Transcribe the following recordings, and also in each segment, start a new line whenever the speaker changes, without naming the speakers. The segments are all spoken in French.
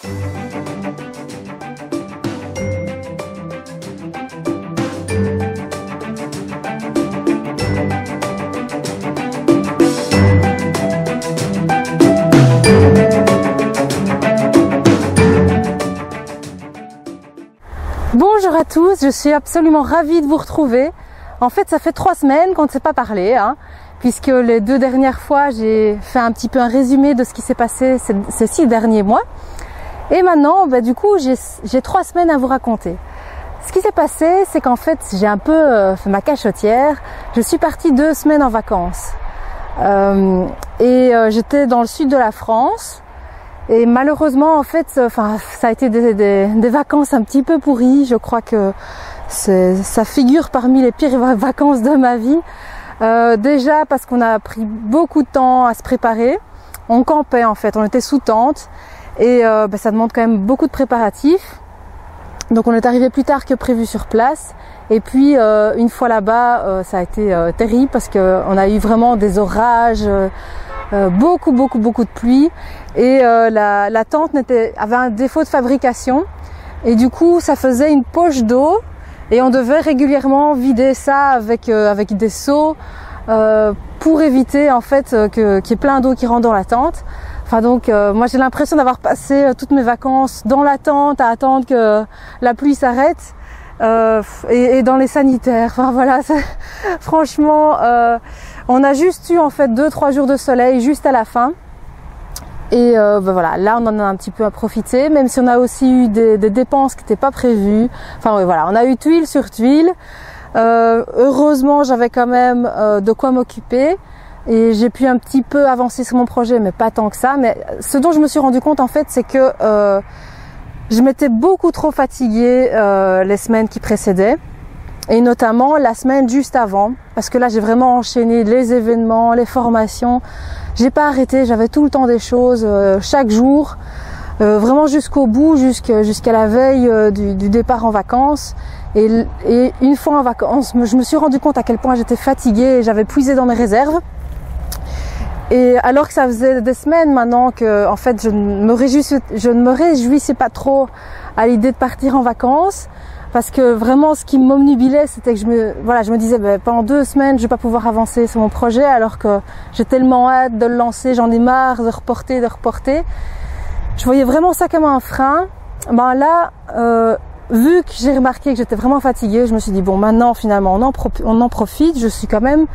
Bonjour à tous, je suis absolument ravie de vous retrouver. En fait, ça fait 3 semaines qu'on ne s'est pas parlé, puisque les 2 dernières fois, j'ai fait un petit peu un résumé de ce qui s'est passé ces 6 derniers mois. Et maintenant, du coup, j'ai 3 semaines à vous raconter. Ce qui s'est passé, c'est qu'en fait, j'ai un peu fait ma cachottière. Je suis partie 2 semaines en vacances. J'étais dans le sud de la France. Et malheureusement, en fait, ça a été des vacances un petit peu pourries. Je crois que ça figure parmi les pires vacances de ma vie. Déjà parce qu'on a pris beaucoup de temps à se préparer. On campait en fait, on était sous tente et ça demande quand même beaucoup de préparatifs. Donc on est arrivé plus tard que prévu sur place. Et puis une fois là-bas, ça a été terrible parce qu'on a eu vraiment des orages. Beaucoup de pluie et la tente avait un défaut de fabrication et du coup ça faisait une poche d'eau et on devait régulièrement vider ça avec des seaux pour éviter en fait qu'il y ait plein d'eau qui rentre dans la tente. Enfin donc moi j'ai l'impression d'avoir passé toutes mes vacances dans la tente à attendre que la pluie s'arrête et dans les sanitaires. Enfin voilà, franchement on a juste eu en fait 2-3 jours de soleil juste à la fin et voilà, là on en a un petit peu à profiter, même si on a aussi eu des dépenses qui n'étaient pas prévues. Enfin ouais, voilà, on a eu tuile sur tuile. Heureusement j'avais quand même de quoi m'occuper et j'ai pu un petit peu avancer sur mon projet, mais pas tant que ça. Mais ce dont je me suis rendu compte en fait, c'est que je m'étais beaucoup trop fatiguée les semaines qui précédaient. Et notamment la semaine juste avant, parce que là j'ai vraiment enchaîné les événements, les formations. J'ai pas arrêté, j'avais tout le temps des choses chaque jour, vraiment jusqu'au bout, jusqu'à la veille du départ en vacances. Et une fois en vacances, je me suis rendu compte à quel point j'étais fatiguée et j'avais puisé dans mes réserves. Et alors que ça faisait des semaines maintenant que en fait je ne me réjouissais pas trop à l'idée de partir en vacances. Parce que vraiment, ce qui m'obnubilait, c'était que je me disais, pendant 2 semaines, je vais pas pouvoir avancer sur mon projet, alors que j'ai tellement hâte de le lancer, j'en ai marre de reporter. Je voyais vraiment ça comme un frein. Là, vu que j'ai remarqué que j'étais vraiment fatiguée, je me suis dit, bon, maintenant, finalement, on en profite, je suis quand même,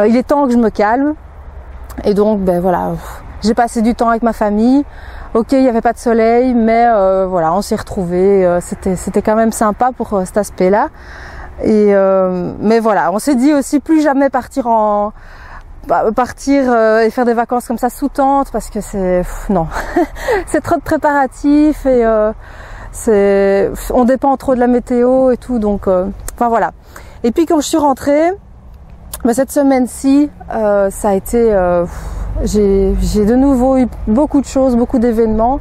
il est temps que je me calme. Et donc, voilà, j'ai passé du temps avec ma famille. Ok, il n'y avait pas de soleil, mais voilà, on s'est retrouvés. C'était quand même sympa pour cet aspect-là. Mais voilà, on s'est dit aussi plus jamais partir et faire des vacances comme ça sous tente, parce que non, c'est trop de préparatifs et on dépend trop de la météo et tout. Donc, enfin voilà. Et puis quand je suis rentrée, cette semaine-ci, ça a été j'ai de nouveau eu beaucoup de choses, beaucoup d'événements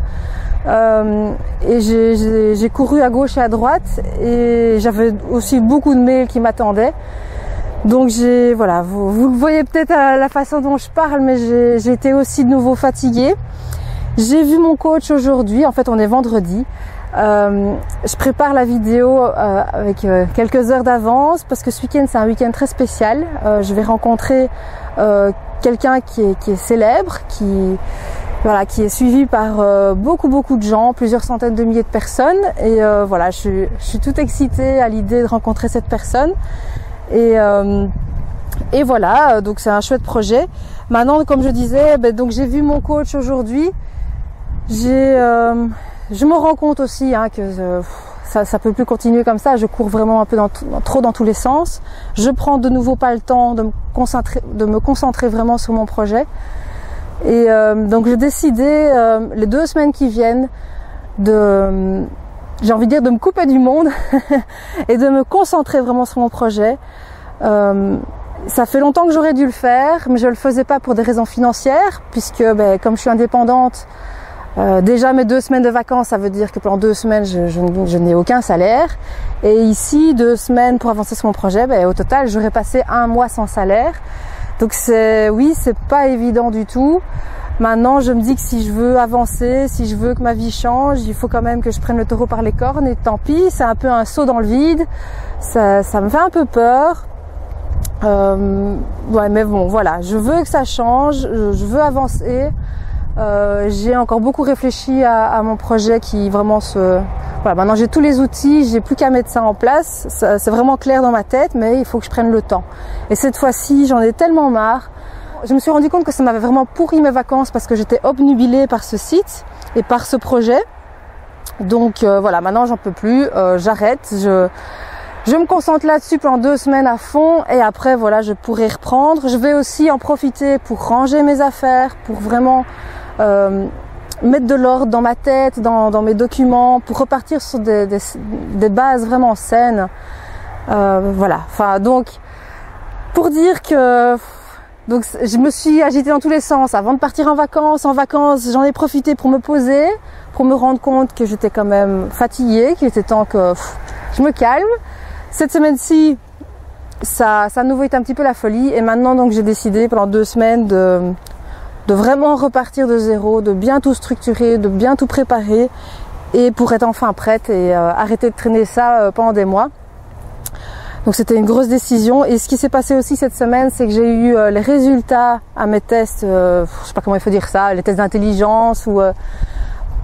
et j'ai couru à gauche et à droite et j'avais aussi beaucoup de mails qui m'attendaient. Donc voilà, vous le voyez peut-être à la façon dont je parle, mais j'ai été aussi de nouveau fatiguée. J'ai vu mon coach aujourd'hui, en fait on est vendredi. Je prépare la vidéo avec quelques heures d'avance parce que ce week-end c'est un week-end très spécial. Je vais rencontrer quelqu'un qui est célèbre, qui est suivi par beaucoup de gens, plusieurs centaines de milliers de personnes. Et voilà, je suis toute excitée à l'idée de rencontrer cette personne. Et voilà, donc c'est un chouette projet. Maintenant, comme je disais, donc j'ai vu mon coach aujourd'hui. Je me rends compte aussi que ça peut plus continuer comme ça. Je cours vraiment un peu trop dans tous les sens. Je prends de nouveau pas le temps de me concentrer vraiment sur mon projet. Et donc j'ai décidé les 2 semaines qui viennent j'ai envie de dire de me couper du monde et de me concentrer vraiment sur mon projet. Ça fait longtemps que j'aurais dû le faire, mais je le faisais pas pour des raisons financières, puisque comme je suis indépendante, déjà mes 2 semaines de vacances, ça veut dire que pendant 2 semaines je n'ai aucun salaire. Et ici 2 semaines pour avancer sur mon projet, au total j'aurais passé 1 mois sans salaire. Donc c'est pas évident du tout. Maintenant, je me dis que si je veux avancer, si je veux que ma vie change, il faut quand même que je prenne le taureau par les cornes. Et tant pis, c'est un peu un saut dans le vide. Ça me fait un peu peur. Ouais, mais bon, voilà. Je veux que ça change. Je veux avancer. J'ai encore beaucoup réfléchi à mon projet qui vraiment Voilà, maintenant j'ai tous les outils, j'ai plus qu'à mettre ça en place. C'est vraiment clair dans ma tête, mais il faut que je prenne le temps. Et cette fois-ci, j'en ai tellement marre. Je me suis rendu compte que ça m'avait vraiment pourri mes vacances parce que j'étais obnubilée par ce site et par ce projet. Donc voilà, maintenant j'en peux plus, j'arrête. Je me concentre là-dessus pendant 2 semaines à fond et après voilà, je pourrai reprendre. Je vais aussi en profiter pour ranger mes affaires, pour vraiment mettre de l'ordre dans ma tête, dans mes documents, pour repartir sur des bases vraiment saines. Voilà, enfin donc pour dire que donc je me suis agitée dans tous les sens avant de partir en vacances. En vacances, j'en ai profité pour me poser, pour me rendre compte que j'étais quand même fatiguée, qu'il était temps que je me calme. Cette semaine-ci, ça à nouveau été un petit peu la folie et maintenant donc j'ai décidé pendant 2 semaines de vraiment repartir de zéro, de bien tout structurer, de bien tout préparer et pour être enfin prête et arrêter de traîner ça pendant des mois. Donc c'était une grosse décision et ce qui s'est passé aussi cette semaine, c'est que j'ai eu les résultats à mes tests, je sais pas comment il faut dire ça, les tests d'intelligence ou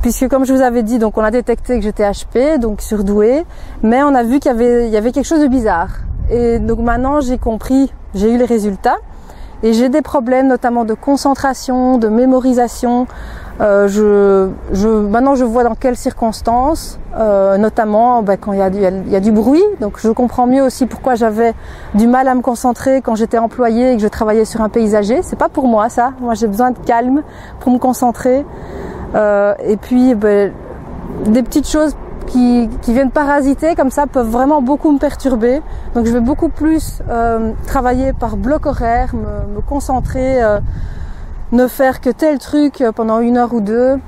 puisque comme je vous avais dit, donc on a détecté que j'étais HP, donc surdouée, mais on a vu qu'il y avait quelque chose de bizarre. Et donc maintenant j'ai compris, j'ai eu les résultats et j'ai des problèmes notamment de concentration, de mémorisation. Maintenant je vois dans quelles circonstances, notamment quand il y a du bruit. Donc je comprends mieux aussi pourquoi j'avais du mal à me concentrer quand j'étais employée et que je travaillais sur un paysager. C'est pas pour moi ça. Moi j'ai besoin de calme pour me concentrer. Et puis des petites choses qui viennent parasiter comme ça peuvent vraiment beaucoup me perturber. Donc je vais beaucoup plus travailler par bloc horaire, me concentrer. Ne faire que tel truc pendant 1 heure ou 2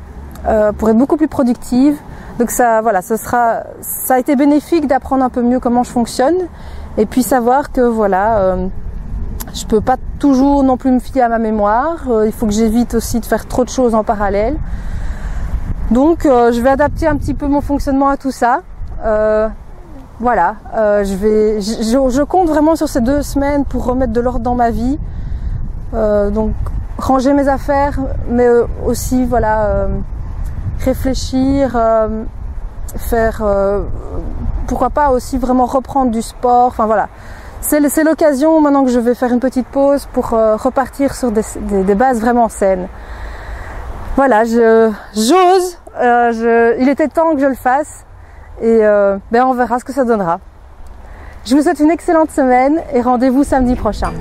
pour être beaucoup plus productive. Donc ça, voilà, ça a été bénéfique d'apprendre un peu mieux comment je fonctionne et puis savoir que voilà, je peux pas toujours non plus me fier à ma mémoire. Il faut que j'évite aussi de faire trop de choses en parallèle. Donc je vais adapter un petit peu mon fonctionnement à tout ça. Voilà, je compte vraiment sur ces 2 semaines pour remettre de l'ordre dans ma vie. Donc ranger mes affaires, mais aussi voilà réfléchir, faire pourquoi pas aussi vraiment reprendre du sport. Enfin voilà, c'est l'occasion maintenant que je vais faire une petite pause pour repartir sur des bases vraiment saines. Voilà, j'ose, il était temps que je le fasse et on verra ce que ça donnera. Je vous souhaite une excellente semaine et rendez-vous samedi prochain.